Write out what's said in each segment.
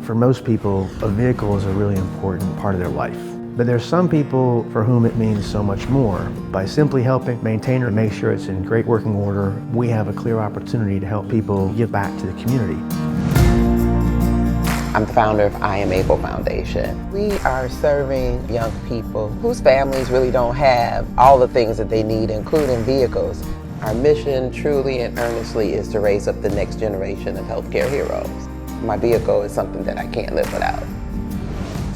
For most people, a vehicle is a really important part of their life. But there's some people for whom it means so much more. By simply helping maintain or make sure it's in great working order, we have a clear opportunity to help people give back to the community. I'm the founder of I Am Able Foundation. We are serving young people whose families really don't have all the things that they need, including vehicles. Our mission truly and earnestly is to raise up the next generation of healthcare heroes. My vehicle is something that I can't live without.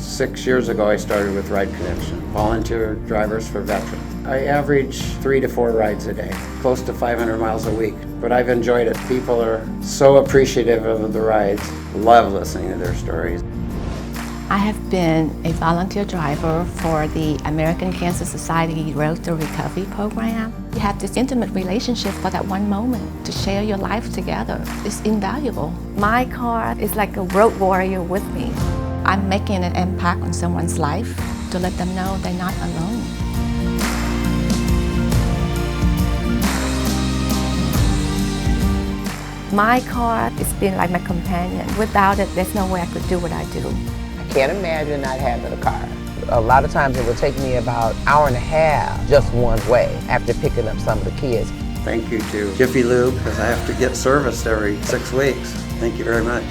6 years ago, I started with Ride Connection, volunteer drivers for veterans. I average 3 to 4 rides a day, close to 500 miles a week, but I've enjoyed it. People are so appreciative of the rides, love listening to their stories. I have been a volunteer driver for the American Cancer Society Road to Recovery program. You have this intimate relationship for that one moment to share your life together. It's invaluable. My car is like a road warrior with me. I'm making an impact on someone's life to let them know they're not alone. My car has been like my companion. Without it, there's no way I could do what I do. I can't imagine not having a car. A lot of times it will take me about an hour and a half just one way after picking up some of the kids. Thank you to Jiffy Lube, because I have to get serviced every 6 weeks. Thank you very much.